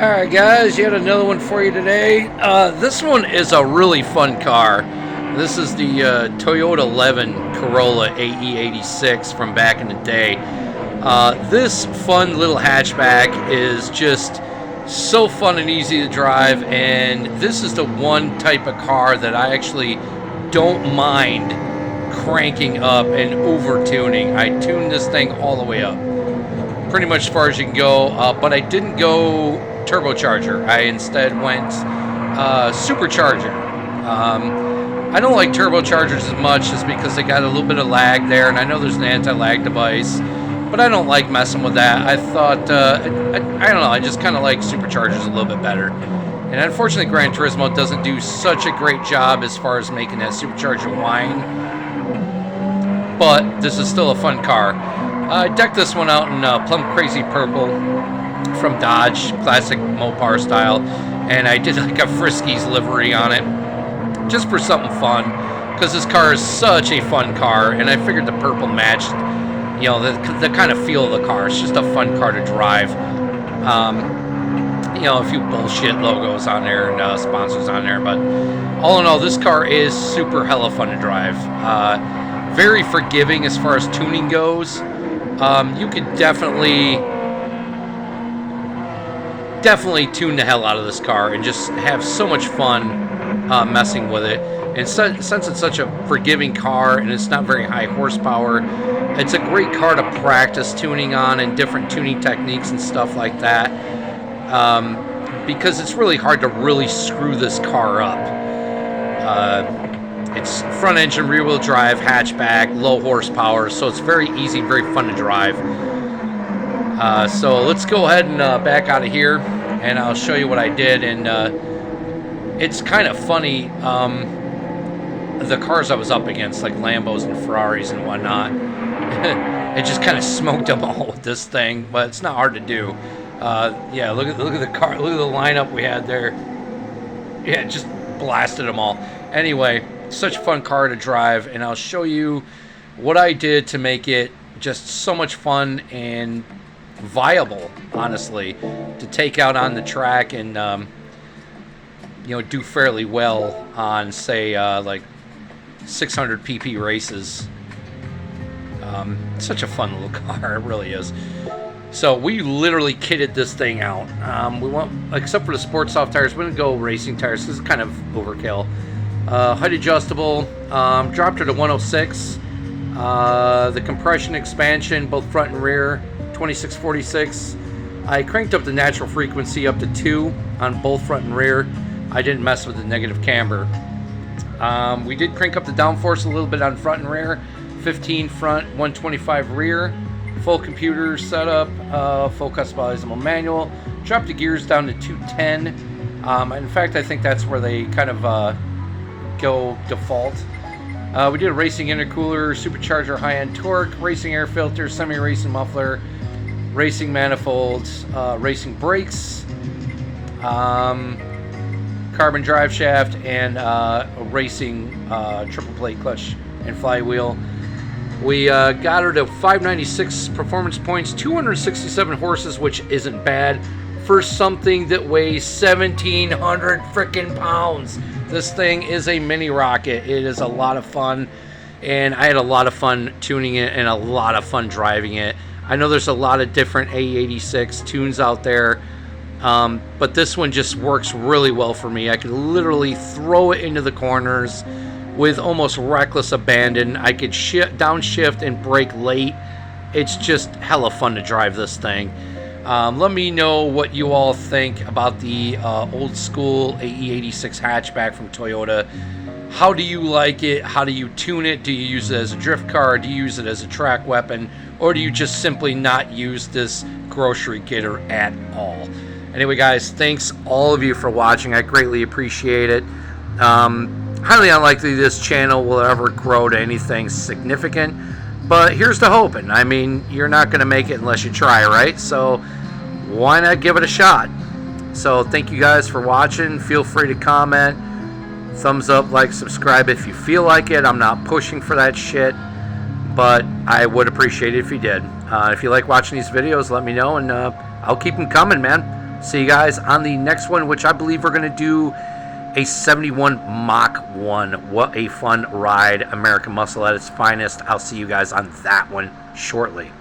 Alright guys, yet another one for you today. This one is a really fun car. This is the Toyota 11 Corolla ae86 from back in the day. This fun little hatchback is just so fun and easy to drive, and this is the one type of car that I actually don't mind cranking up and over-tuning. I tuned this thing all the way up, pretty much as far as you can go, but I didn't go turbocharger. I instead went supercharger. I don't like turbochargers as much just because they got a little bit of lag there, and I know there's an anti-lag device, but I don't like messing with that. I thought, I don't know, I just kind of like superchargers a little bit better. And unfortunately, Gran Turismo doesn't do such a great job as far as making that supercharger whine, but this is still a fun car. I decked this one out in plum crazy purple from Dodge, classic Mopar style, and I did like a Friskies livery on it just for something fun, because this car is such a fun car, and I figured the purple matched, you know, the kind of feel of the car. It's just a fun car to drive. You know, a few bullshit logos on there and sponsors on there, but all in all, this car is super hella fun to drive. Very forgiving as far as tuning goes. You could definitely tune the hell out of this car and just have so much fun messing with it. And since it's such a forgiving car and it's not very high horsepower, it's a great car to practice tuning on and different tuning techniques and stuff like that, because it's really hard to really screw this car up. It's front engine, rear wheel drive, hatchback, low horsepower, so it's very easy, very fun to drive. So let's go ahead and back out of here, and I'll show you what I did. And it's kind of funny, the cars I was up against, like Lambos and Ferraris and whatnot, it just kind of smoked them all with this thing, but it's not hard to do. Yeah, look at the car, look at the lineup we had there. Yeah, just blasted them all. Anyway, such a fun car to drive, and I'll show you what I did to make it just so much fun and viable, honestly, to take out on the track and you know, do fairly well on, say, like 600 pp races. Such a fun little car, it really is. So we literally kitted this thing out. We went, except for the sport soft tires, we didn't go racing tires. This is kind of overkill. Height adjustable, dropped her to 106. The compression expansion, both front and rear, 2646. I cranked up the natural frequency up to 2 on both front and rear. I didn't mess with the negative camber. We did crank up the downforce a little bit on front and rear. 15 front, 125 rear. Full computer setup, full customizable manual. Dropped the gears down to 210. In fact, I think that's where they kind of go default. We did a racing intercooler, supercharger, high-end torque, racing air filter, semi-racing muffler, racing manifolds, racing brakes, carbon drive shaft, and a racing triple plate clutch and flywheel. We got her to 596 performance points, 267 horses, which isn't bad for something that weighs 1,700 freaking pounds. This thing is a mini rocket. It is a lot of fun, and I had a lot of fun tuning it and a lot of fun driving it. I know there's a lot of different ae86 tunes out there, but this one just works really well for me. I could literally throw it into the corners with almost reckless abandon. I could downshift and brake late. It's just hella fun to drive this thing. Let me know what you all think about the old school ae86 hatchback from Toyota. How do you like it? How do you tune it? Do you use it as a drift car? Do you use it as a track weapon? Or do you just simply not use this grocery getter at all? Anyway, guys, thanks all of you for watching. I greatly appreciate it. Highly unlikely this channel will ever grow to anything significant, but here's to hoping. I mean, you're not going to make it unless you try, right? So why not give it a shot? So thank you guys for watching. Feel free to comment, thumbs up, like, subscribe if you feel like it. I'm not pushing for that shit, but I would appreciate it if you did. If you like watching these videos, let me know, and I'll keep them coming, man. See you guys on the next one, which I believe we're going to do a 71 Mach 1. What a fun ride. American Muscle at its finest. I'll see you guys on that one shortly.